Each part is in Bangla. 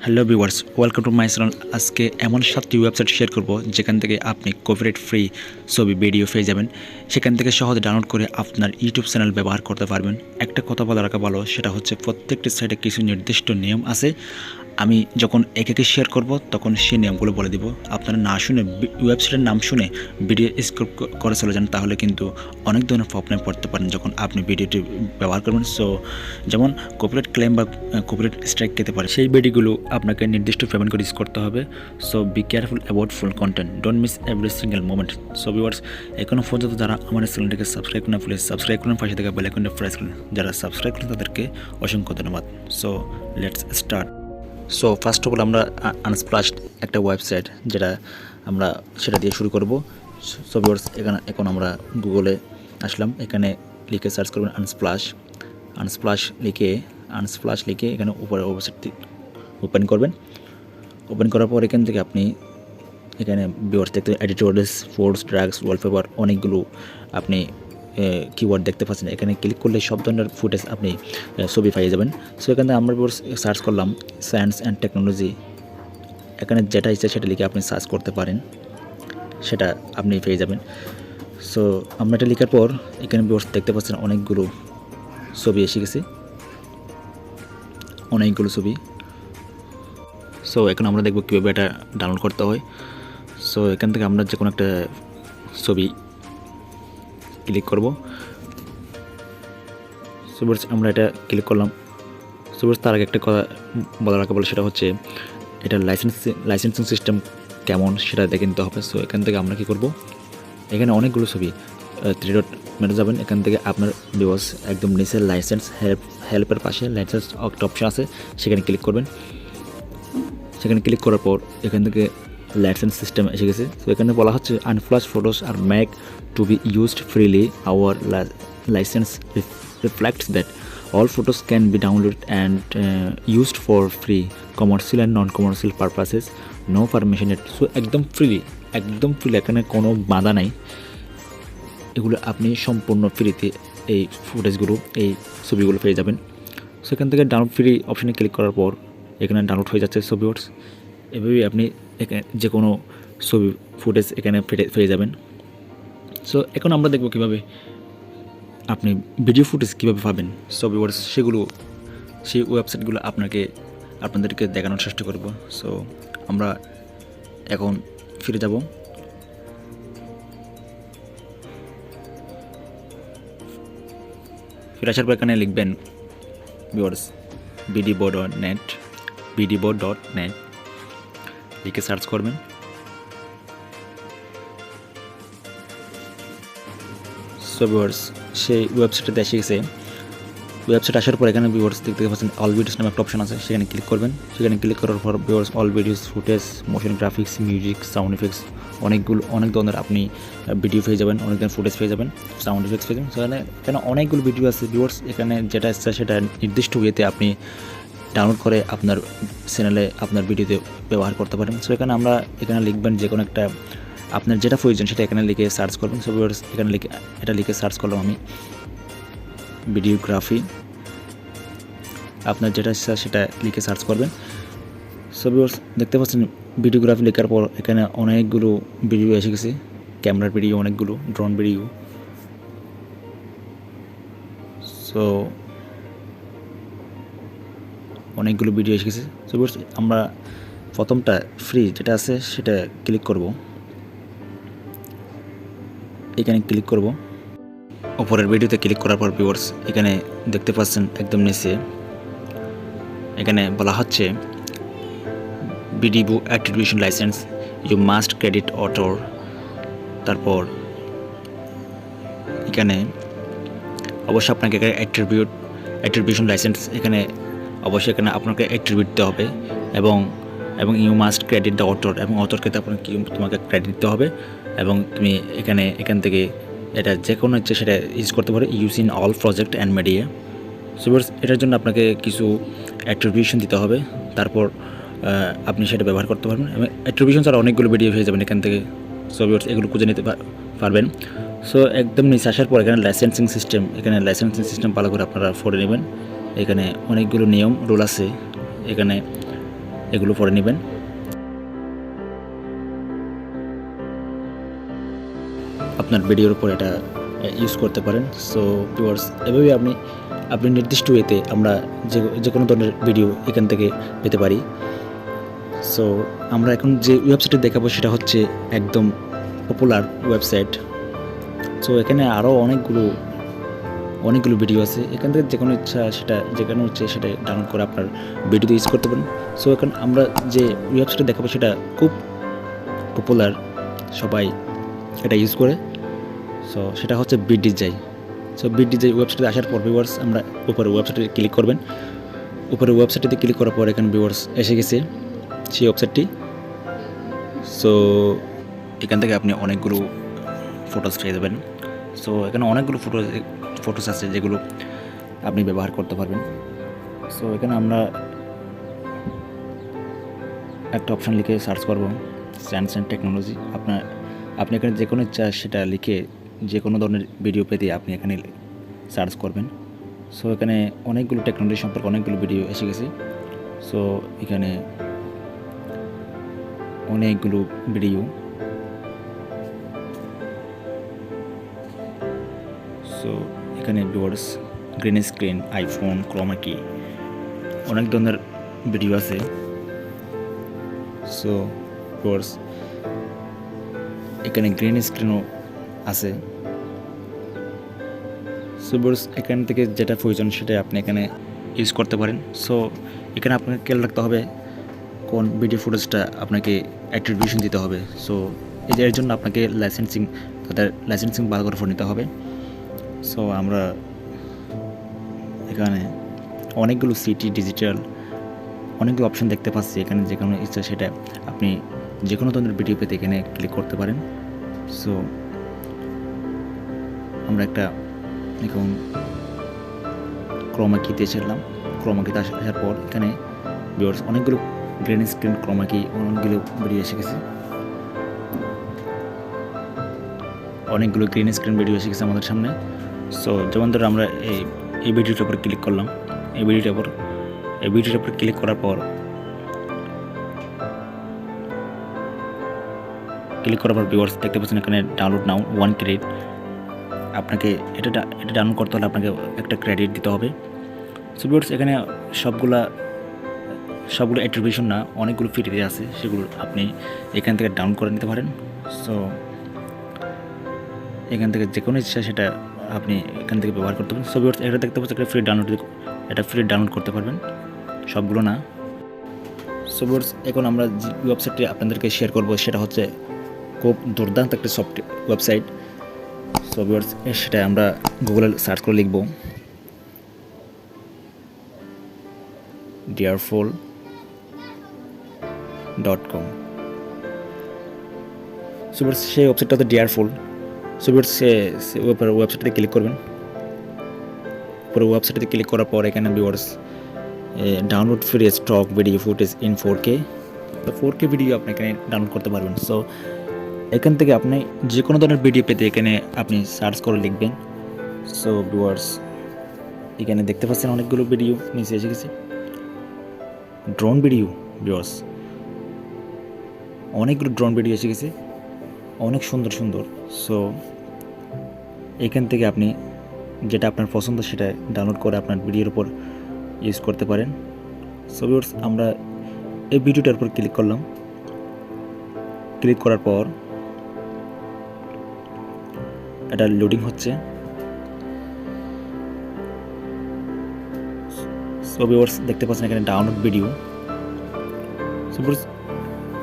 Hello viewers, welcome to my channel. আজকে এমন 7টি ওয়েবসাইট শেয়ার করব যেখান থেকে আপনি কপিরাইট ফ্রি ছবি ভিডিও পেয়ে যাবেন। সেখান থেকে সহজে ডাউনলোড করে আপনার ইউটিউব চ্যানেল ব্যবহার করতে পারবেন। একটা কথা বলে রাখা ভালো, সেটা হচ্ছে প্রত্যেকটি সাইটে কিছু নির্দিষ্ট নিয়ম আছে। আমি যখন একে শেয়ার করব তখন সেই নিয়মগুলো বলে দিব। আপনারা না শুনে ওয়েবসাইটের নাম শুনে ভিডিও স্ক্রল করে চলে যান, তাহলে কিন্তু অনেক ধরনের প্রবলেমে পড়তে পারেন যখন আপনি ভিডিওটি ব্যবহার করবেন। সো যেমন কপিরাইট ক্লেম বা কপিরাইট স্ট্রাইক খেতে পারে, সেই ভিডিওগুলো আপনাকে নির্দিষ্ট পেমেন্ট করে ইউজ করতে হবে। So be careful about full content, don't miss every single moment. So viewers, এখনও পর্যন্ত যারা আমার চ্যানেলটিকে সাবস্ক্রাইব করেন, প্লিজ সাবস্ক্রাইব করুন, পাশে থেকে বেল আইকনটা প্রেস করুন। যারা সাবস্ক্রাইব করেন তাদেরকে অসংখ্য ধন্যবাদ। So let's start. So first of all আমরা আনস্প্লাশড একটা ওয়েবসাইট আমরা সেটা দিয়ে শুরু করব। সো ভিউয়ার্স, এখন আমরা গুগলে আসলাম। এখানে লিখে সার্চ করবেন আনস্প্লাশ লিখে এখানে উপরে ওয়েবসাইটটি ওপেন করবেন। ওপেন করার পর এখান থেকে আপনি এখানে ভিউয়ার্স দেখতে এডিটরস, ফোর্স, ড্রাগস, ওয়ালপেপার অনেকগুলো আপনি কিওয়ার্ড দেখতে পাচ্ছেন। এখানে ক্লিক করলে সব ধরনের ফুটেজ আপনি ছবি পেয়ে যাবেন। সো এখানে আমরা সার্চ করলাম সায়েন্স অ্যান্ড টেকনোলজি। এখানে যেটা ইচ্ছে সেটা লিখে আপনি সার্চ করতে পারেন, সেটা আপনি পেয়ে যাবেন। সো আমরা এটা লেখার পর এখানে দেখতে পাচ্ছেন অনেকগুলো ছবি এসে গেছে, অনেকগুলো ছবি। সো এখন আমরা দেখব কীভাবে এটা ডাউনলোড করতে হয়। সো এখান থেকে আমরা যে কোনো একটা ছবি ক্লিক করব। সুপার আমরা এটা ক্লিক করলাম। সুপার তার আগে একটা কথা বলা রাখা বলে, সেটা হচ্ছে এটা লাইসেন্সিং সিস্টেম কেমন সেটা দেখে নিতে হবে। সো এখান থেকে আমরা কী করব, এখানে অনেকগুলো ছবি 3 ডট মেনু যাবেন। এখান থেকে আপনার ভিউয়ার্স একদম নিচে লাইসেন্স হেল্পের পাশে লাইসেন্স একটা অপশন আছে, সেখানে ক্লিক করবেন। সেখানে ক্লিক করার পর এখান থেকে লাইসেন্স সিস্টেম এসে গেছে। তো এখানে বলা হচ্ছে Unsplash photos are make to be used freely, our license reflects that all photos can be downloaded and used for free commercial and non-commercial purposes, no permission yet. So একদম ফ্রি, এখানে কোনো বাধা নাই। এগুলো আপনি সম্পূর্ণ ফ্রিতে এই ফুটেজগুলো, এই ছবিগুলো পেয়ে যাবেন। সো এখান থেকে ডাউনলোড ফ্রি অপশানে ক্লিক করার পর এখানে ডাউনলোড হয়ে যাচ্ছে ছবি। এভাবেই আপনি যে কোনো ছবি ফুটেজ এখানে পেয়ে যাবেন। সো এখন আমরা দেখব কীভাবে আপনি ভিডিও ফুটেজ কীভাবে পাবেন। সো ভিউয়ার্স, সেই ওয়েবসাইটগুলো আপনাদেরকে দেখানোর চেষ্টা করব। সো আমরা এখন ফিরে যাব। ফিরে আসার পর এখানে লিখবেন ভিউয়ার্স bdbo.net লিখে সার্চ করবেন। সো ভিউয়ার্স, সেই ওয়েবসাইটে এসে গেছে। ওয়েবসাইট আসার পর এখানে ভিউয়ার্স দেখতে পাচ্ছেন অল ভিডিওস নামে একটা অপশন আছে, সেখানে ক্লিক করবেন। সেখানে ক্লিক করার পর viewers all videos, footage, motion graphics, music, sound effects অনেক ধরনের আপনি ভিডিও পেয়ে যাবেন, অনেক ধরনের ফুটেজ পেয়ে যাবেন, সাউন্ড ইফেক্টস পেয়ে যাবেন। এখানে অনেকগুলো ভিডিও আছে ভিউয়ার্স। এখানে যেটা ইচ্ছা সেটা নির্দিষ্ট ওয়েতে আপনি ডাউনলোড করে আপনার চ্যানেলে আপনার ভিডিওতে ব্যবহার করতে পারেন। সো এখানে লিখবেন যে কোনো একটা আপনার যেটা প্রয়োজন সেটা এখানে লিখে সার্চ করবেন। সো ভিউয়ার্স, এখানে লিখে সার্চ করলাম আমি ভিডিওগ্রাফি। আপনার যেটা ইচ্ছা সেটা লিখে সার্চ করবেন। সো ভিউয়ার্স, দেখতে পাচ্ছেন ভিডিওগ্রাফি লেখার পর এখানে অনেকগুলো ভিডিও এসে গেছে, ক্যামেরার ভিডিও, অনেকগুলো ড্রোন ভিডিও। সো অনেকগুলো ভিডিও এসে গেছে। সো ভিউয়ার্স, আমরা প্রথমটা ফ্রি যেটা আছে সেটা ক্লিক করব। এখানে ক্লিক করব। উপরের ভিডিওতে ক্লিক করার পর ভিউয়ার্স এখানে দেখতে পাচ্ছেন একদম নিচে এখানে বলা হচ্ছে বিডিবু attribution license, you must credit author. তারপর এখানে অবশ্যই আপনাকে অ্যাট্রিবিউশন লাইসেন্স এখানে অবশ্যই আপনাকে অ্যাট্রিবিউট দিতে হবে, এবং you must credit the author, এবং অথরকে তোমাকে ক্রেডিট দিতে হবে। এবং তুমি এখান থেকে এটা যে কোনো ইচ্ছে সেটা ইউজ করতে পারো, use in all project and media. So এটার জন্য আপনাকে কিছু অ্যাট্রিবিউশন দিতে হবে, তারপর আপনি সেটা ব্যবহার করতে পারবেন। এবং অ্যাট্রিবিউশন ছাড়া অনেকগুলো ভিডিও হয়ে যাবেন এখান থেকে। সো এগুলো খুঁজে নিতে পারবেন। সো একদম নিচে আসার পর এখানে লাইসেন্সিং সিস্টেম ভালো করে আপনারা পড়ে নেবেন। এখানে অনেকগুলো নিয়ম রুল আছে। এখানে এগুলো পড়ে নেবেন। আপনার ভিডিওর উপর এটা ইউজ করতে পারেন। সো ভিউয়ার্স, এভাবে আপনি নির্দিষ্ট ওয়েতে আমরা যে কোনো ধরনের ভিডিও এখান থেকে পেতে পারি। সো আমরা এখন যে ওয়েবসাইটে দেখাবো সেটা হচ্ছে একদম পপুলার ওয়েবসাইট। সো এখানে আরও অনেকগুলো ভিডিও আছে। এখান থেকে যে কোনো ইচ্ছা যেখানে হচ্ছে সেটা ডাউনলোড করে আপনার ভিডিওতে ইউজ করতে পারেন। সো এখন আমরা যে ওয়েবসাইটে দেখাবো সেটা খুব পপুলার, সবাই এটা ইউজ করে। সো সেটা হচ্ছে বিটডিজাই। সো বিটডিজাই ওয়েবসাইটে আসার পর ভিউয়ার্স, আমরা উপরে ওয়েবসাইটে ক্লিক করবেন। উপরে ওয়েবসাইটে ক্লিক করার পর এখানে ভিউয়ার্স এসে গেছে সেই ওয়েবসাইটটি। সো এখান থেকে আপনি অনেকগুলো ফটোস পেয়ে যাবেন। সো এখানে অনেকগুলো ফটোস আছে যেগুলো আপনি ব্যবহার করতে পারবেন। সো এখানে আমরা একটা অপশান লিখে সার্চ করব, সায়েন্স অ্যান্ড টেকনোলজি। আপনি এখানে যে কোনো ইচ্ছা সেটা লিখে যে কোনো ধরনের ভিডিও পেতে আপনি এখানে সার্চ করবেন। সো এখানে অনেকগুলো টেকনোলজি সম্পর্কে অনেকগুলো ভিডিও এসে গেছে। সো এখানে অনেকগুলো ভিডিও। সো এখানে viewers green screen, iPhone, Croma কি, অনেক ধরনের ভিডিও আছে। সো ভিউয়ার্স এখানে গ্রিন স্ক্রিনও আছে। সো ভিউয়ার্স এখান থেকে যেটা প্রয়োজন সেটা আপনি এখানে ইউজ করতে পারেন। সো এখানে আপনাকে খেয়াল রাখতে হবে কোন ভিডিও ফুটেজটা আপনাকে অ্যাট্রিবিউশন দিতে হবে। সো এর জন্য আপনাকে লাইসেন্সিং ভালো করে নিতে হবে। সো আমরা এখানে অনেকগুলো সিটি ডিজিটাল অনেকগুলো অপশন দেখতে পাচ্ছি। এখানে যে কোনো ইচ্ছা সেটা আপনি যে কোনো ধরনের ভিডিও পেতে এখানে ক্লিক করতে পারেন। সো আমরা একটা এখন ক্রোমা কিতে এসেছিলাম। ক্রোমা কিতে আসার পর এখানে ভিউয়ার্স অনেকগুলো গ্রিন স্ক্রিন, ক্রোমা কি, অনেকগুলো ভিডিও এসে গেছে। অনেকগুলো গ্রিন স্ক্রিন ভিডিও এসে গেছে আমাদের সামনে। সো যেমন ধরো আমরা এই ভিডিওটার উপর ক্লিক করলাম। এই ভিডিওটার উপর ক্লিক করার পর ভিউয়ার্স দেখতে পাচ্ছেন এখানে ডাউনলোড নাও 1 ক্রেডিট। আপনাকে এটা ডাউনলোড করতে হলে আপনাকে একটা ক্রেডিট দিতে হবে। সো ভিউয়ার্স এখানে সবগুলো অ্যাট্রিবিউশন না, অনেকগুলো ফ্রিতে আছে, সেগুলো আপনি এখান থেকে ডাউনলোড করে নিতে পারেন। সো এখান থেকে যে কোনো ইচ্ছা সেটা আপনি এখান থেকে ব্যবহার করতে পারেন। সো ভিউয়ার্স এটা দেখতে পাচ্ছেন এটা ফ্রি ডাউনলোড করতে পারবেন, সবগুলো না। সো ভিউয়ার্স এখন আমরা যে ওয়েবসাইটটি আপনাদেরকে শেয়ার করব সেটা হচ্ছে খুব দুর্দান্ত একটা ওয়েবসাইট। সো ভিউয়ার্স সেটা আমরা গুগলে সার্চ করে লিখব dearful.com। সো ভিউয়ার্স সেই ওয়েবসাইটটা হচ্ছে ডিয়ারফুল। সো ভিউয়ার্স ওয়েবসাইটে ক্লিক করবেন। পুরো ওয়েবসাইটে ক্লিক করার পর এখানে viewers download free stock video footage in 4K। তো 4K ভিডিও আপনি এখানে ডাউনলোড করতে পারবেন। সো এখান থেকে আপনি যে কোনো ধরনের ভিডিও পেতে এখানে আপনি সার্চ করে লিখবেন। সো ভিউয়ার্স এখানে দেখতে পাচ্ছেন অনেকগুলো ভিডিও নিচে এসে গেছে। ড্রোন ভিডিও ভিউয়ার্স, অনেকগুলো ড্রোন ভিডিও এসে গেছে, অনেক সুন্দর। সো এখান থেকে আপনি যেটা আপনার পছন্দ সেটা ডাউনলোড করে আপনার ভিডিওর উপর ইউজ করতে পারেন। সো ভিউয়ার্স আমরা এই ভিডিওটার উপর ক্লিক করলাম। ক্লিক করার পর এটা লোডিং হচ্ছে। সো ভিউয়ার্স দেখতে পাচ্ছেন এখানে ডাউনলোড ভিডিও। সো ভিউয়ার্স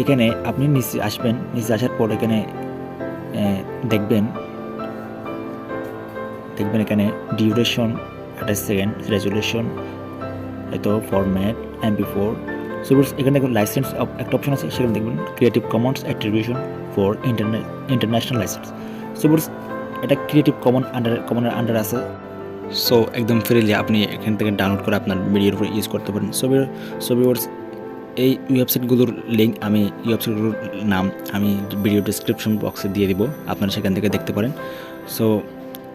এখানে আপনি নিচে আসবেন। নিচে আসার পর এখানে দেখবেন এখানে duration 28 second, resolution format MP4। So viewers এখানে দেখুন লাইসেন্স একটা অপশন আছে, সেখানে দেখবেন creative Commons attribution for international license. So viewers এটা ক্রিয়েটিভ কমনের আন্ডার আছে। সো একদম ফ্রিলি আপনি এখান থেকে ডাউনলোড করে আপনার ভিডিওর উপর ইউজ করতে পারেন। সো ভিউয়ার্স এই ওয়েবসাইটগুলোর লিঙ্ক ওয়েবসাইটগুলোর নাম আমি ভিডিও ডেসক্রিপশন বক্সে দিয়ে দিব, আপনারা সেখান থেকে দেখতে পারেন। সো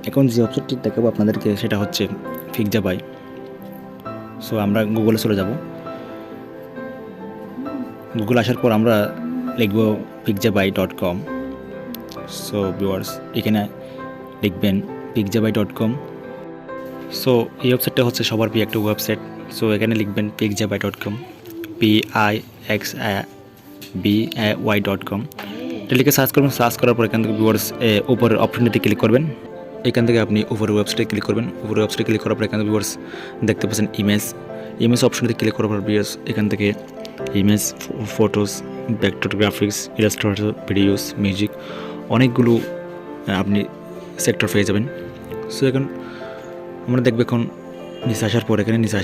এখন যে ওয়েবসাইটটি দেখাবো আপনাদেরকে সেটা হচ্ছে পিক্সাবাই। সো আমরা গুগলে চলে যাব। গুগল আসার পর আমরা লিখব pixabay.com। সো ভিউয়ার্স এখানে লিখবেন pixabay.com। সো এই ওয়েবসাইটটা হচ্ছে সবার প্রিয় একটা ওয়েবসাইট। সো এখানে লিখবেন pixabay.com, pixabay.com। এটা লিখে সার্চ করবেন। সার্চ করার পর এখান থেকে ভিউয়ার্স উপরের অপশনটিতে ক্লিক করবেন। এখান থেকে আপনি উপরের ওয়েবসাইটে ক্লিক করবেন। উপরের ওয়েবসাইটে ক্লিক করার পর এখান থেকে ভিউয়ার্স দেখতে পাচ্ছেন ইমেজ অপশনটিতে ক্লিক করার পর ভিউয়ার্স এখান থেকে image, photos, vector graphics, Illustrator, videos, music অনেকগুলো আপনি সেক্টর পেয়ে যাবেন। সো এখন আমরা দেখব এখন নিচে আসার পর এখানে নিচে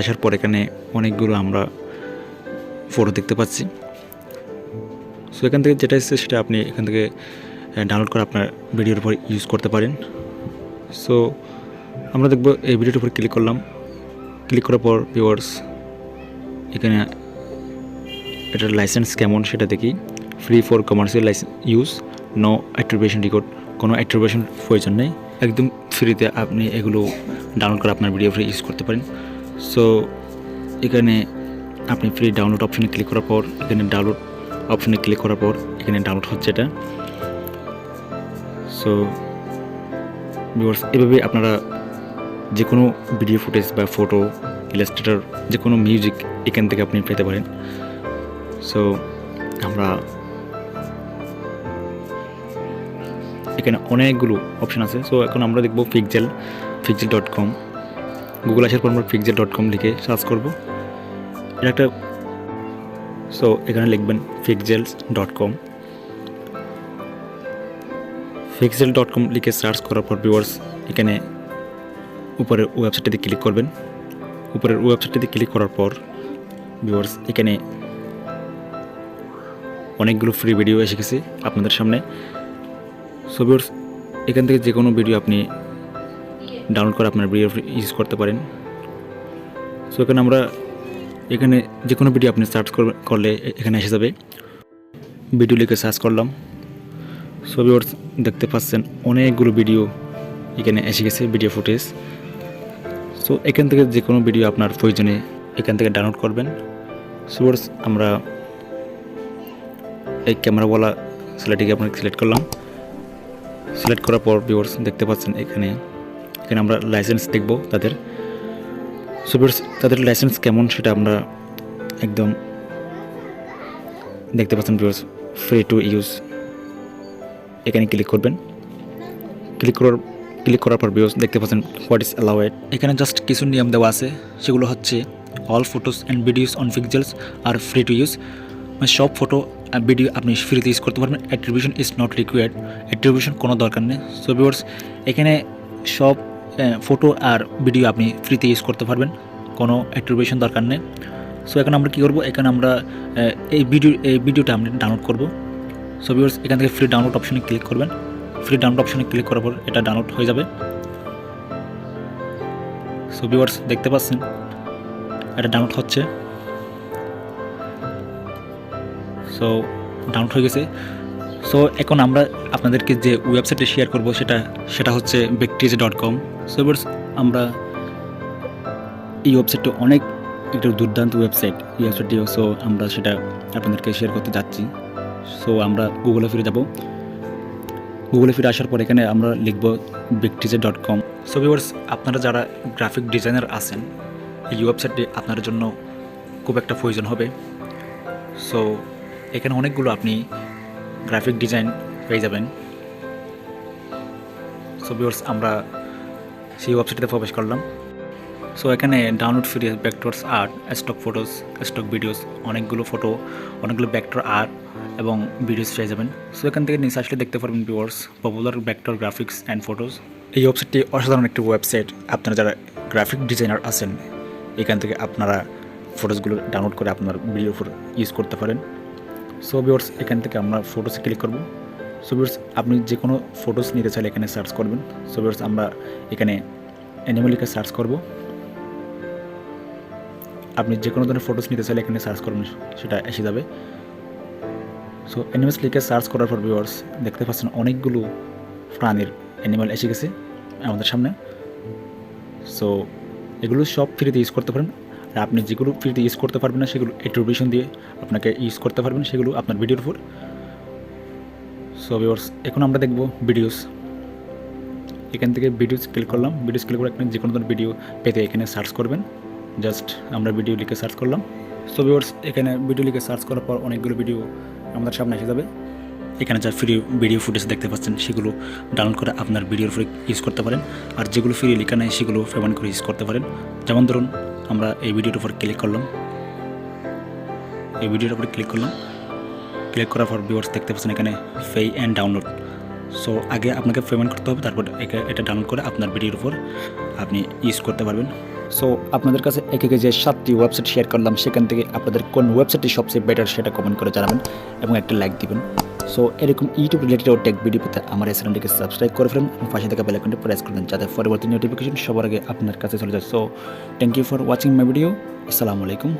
আসার পর এখানে অনেকগুলো আমরা ফটো দেখতে পাচ্ছি। সো এখান থেকে যেটা এসেছে সেটা আপনি এখান থেকে ডাউনলোড করে আপনার ভিডিওর উপর ইউজ করতে পারেন। সো আমরা দেখব এই ভিডিওর উপর ক্লিক করলাম। ক্লিক করার পর ভিউয়ার্স এখানে এটার লাইসেন্স কেমন সেটা দেখি। Free for commercial use, no attribution record, কোনো অ্যাট্রিবিউশন প্রয়োজন নেই, একদম ফ্রিতে আপনি এগুলো ডাউনলোড করে আপনার ভিডিও ইউজ করতে পারেন। সো এখানে আপনি ফ্রি ডাউনলোড অপশনে ক্লিক করার পর এখানে ডাউনলোড অপশনে ক্লিক করার পর এখানে ডাউনলোড হচ্ছে এটা। সো ভিউয়ার্স এভাবে আপনারা যে কোনো ভিডিও ফুটেজ বা ফটো, ইলাস্ট্রেটর, যে কোনো মিউজিক এখান থেকে আপনি পেতে পারেন। সো আমরা এখানে অনেকগুলো অপশান আছে। সো এখন আমরা দেখব pixel.com। গুগল আসার পর আমরা pixel.com লিখে সার্চ করব। এটা একটা সো এখানে লিখবেন pixel.com। pixel.com লিখে সার্চ করার পর ভিউয়ার্স এখানে উপরের ওয়েবসাইটটিতে ক্লিক করবেন। উপরের ওয়েবসাইটটিতে ক্লিক করার পর ভিউয়ার্স এখানে অনেকগুলো ফ্রি ভিডিও এসে গেছে আপনাদের সামনে। সো ভিউয়ার্স এখান থেকে যে কোনো ভিডিও আপনি ডাউনলোড করে আপনার ভিডিও ইউজ করতে পারেন। সো এখানে যে কোনো ভিডিও আপনি সার্চ করলে এখানে এসে যাবে। ভিডিও লিখে সার্চ করলাম। সো ভিউয়ার্স দেখতে পাচ্ছেন অনেকগুলো ভিডিও এখানে এসে গেছে, ভিডিও ফুটেজ। সো এখান থেকে যে কোনো ভিডিও আপনার প্রয়োজনে এখান থেকে ডাউনলোড করবেন। সো ভিউয়ার্স আমরা এই ক্যামেরাওয়ালা ছেলেটিকে আপনাকে সিলেক্ট করলাম। সিলেক্ট করার পর ভিউয়ার্স দেখতে পাচ্ছেন এখানে আমরা লাইসেন্স দেখব তাদের। সো ভিউয়ার্স তাদের লাইসেন্স কেমন সেটা আমরা একদম দেখতে পাচ্ছেন ভিউয়ার্স, ফ্রি টু ইউজ। এখানে ক্লিক করবেন। ক্লিক করার পর ভিউয়ার্স দেখতে পাচ্ছেন হোয়াট ইজ অ্যালাউড। এখানে জাস্ট কিছু নিয়ম দেওয়া আছে, সেগুলো হচ্ছে all photos and videos on Pexels আর ফ্রি টু ইউজ। মানে সব ফটো আর ভিডিও আপনি ফ্রিতে ইউজ করতে পারবেন। Attribution is not required, attribution কোনো দরকার নেই। সো ভিউয়ার্স এখানে সব ফটো আর ভিডিও আপনি ফ্রিতে ইউজ করতে পারবেন, কোনো অ্যাট্রিবিউশন দরকার নেই। সো এখন আমরা কী করবো, এখানে আমরা এই ভিডিওটা আমরা ডাউনলোড করব। সো ভিউয়ার্স এখান থেকে ফ্রি ডাউনলোড অপশনে ক্লিক করবেন। ফ্রি ডাউনলোড অপশনে ক্লিক করার পর এটা ডাউনলোড হয়ে যাবে। সো ভিউয়ার্স দেখতে পাচ্ছেন এটা ডাউনলোড হচ্ছে। সো ডাউনলোড হয়ে গেছে। সো এখন আমরা আপনাদেরকে যে ওয়েবসাইটে শেয়ার করব সেটা হচ্ছে vectise.com। সো ভিউয়ার্স আমরা এই ওয়েবসাইটটা অনেক একটা দুর্দান্ত ওয়েবসাইট, এই ওয়েবসাইটটি। সো আমরা সেটা আপনাদেরকে শেয়ার করতে যাচ্ছি। সো আমরা গুগলে ফিরে যাব। গুগলে ফিরে আসার পর এখানে আমরা লিখব vectise.com। সো ভিউয়ার্স আপনারা যারা গ্রাফিক ডিজাইনার আছেন এই ওয়েবসাইটটি আপনার জন্য খুব একটা প্রয়োজন হবে। সো এখানে অনেকগুলো আপনি গ্রাফিক ডিজাইন পেয়ে যাবেন। সো ভিউয়ার্স আমরা সেই ওয়েবসাইটে প্রবেশ করলাম। সো এখানে download free vectors art, stock photos, stock videos, অনেকগুলো ফটো, অনেকগুলো ভেক্টর আর্ট এবং ভিডিওস পেয়ে যাবেন। সো এখান থেকে নিচে আসলে দেখতে পারবেন viewers popular vector graphics and photos. এই ওয়েবসাইটটি অসাধারণ একটি ওয়েবসাইট। আপনারা যারা গ্রাফিক ডিজাইনার আছেন এখান থেকে আপনারা ফটোসগুলো ডাউনলোড করে আপনার ভিডিওর উপর ইউজ করতে পারেন। সো ভিউয়ার্স এখান থেকে আমরা ফটোসে ক্লিক করব। সো ভিউয়ার্স আপনি যে কোনো ফটোস নিতে চাইলে এখানে সার্চ করবেন। সো ভিউয়ার্স আমরা এখানে অ্যানিমাল লিখে সার্চ করব। আপনি যে কোনো ধরনের ফটোস নিতে চাইলে এখানে সার্চ করবেন, সেটা এসে যাবে। সো অ্যানিমালস লিখে সার্চ করার পর ভিউয়ার্স দেখতে পাচ্ছেন অনেকগুলো প্রাণীর অ্যানিমাল এসে গেছে আমাদের সামনে। সো এগুলো সব ফ্রিতে ইউজ করতে পারেন। আর আপনি যেগুলো ফ্রিতে ইউজ করতে পারবেন না সেগুলো অ্যাট্রিবিউশন দিয়ে আপনাকে ইউজ করতে পারবেন, সেগুলো আপনার ভিডিওর উপর। সো ভিউয়ার্স, এখন আমরা দেখব ভিডিওস। এখান থেকে ভিডিওস ক্লিক করলাম, ভিডিওস ক্লিক করে আপনি যে কোনো ধরনের ভিডিও পেতে এখানে সার্চ করবেন। জাস্ট আমরা ভিডিও লিখে সার্চ করলাম। সো ভিউয়ার্স, এখানে ভিডিও লিখে সার্চ করার পর অনেকগুলো ভিডিও আমাদের সামনে এসে যাবে। এখানে যা ফ্রি ভিডিও ফুটেজ দেখতে পাচ্ছেন সেগুলো ডাউনলোড করে আপনার ভিডিওর উপরে ইউজ করতে পারেন। আর যেগুলো ফ্রি লেখা নেই সেগুলো পেমেন্ট করে ইউজ করতে পারেন। যেমন ধরুন আমরা এই ভিডিওর উপর ক্লিক করলাম, এই ভিডিওর উপরে ক্লিক করলাম, ক্লিক করার পর ভিউয়ার্স দেখতে পাচ্ছেন এখানে পে অ্যান্ড ডাউনলোড। সো আগে আপনাকে পেমেন্ট করতে হবে, তারপর এটা ডাউনলোড করে আপনার ভিডিওর উপর আপনি ইউজ করতে পারবেন। সো আপনাদের কাছে একে যে 7টি ওয়েবসাইট শেয়ার করলাম, সেখান থেকে আপনাদের কোন ওয়েবসাইটটি সবচেয়ে বেটার সেটা কমেন্ট করে জানাবেন এবং একটা লাইক দিবেন। সো এরকম ইউটিউব রিলেটেড ও টেক ভিডিও পেতে আমার এই চ্যানেলটিকে সাবস্ক্রাইব করে ফেলুন এবং পাশে থাকা বেল আইকনটি প্রেস করবেন যাতে পরবর্তী নোটিফিকেশন সবার আগে আপনার কাছে চলে যায়। So thank you for watching my video. আসসালামু আলাইকুম।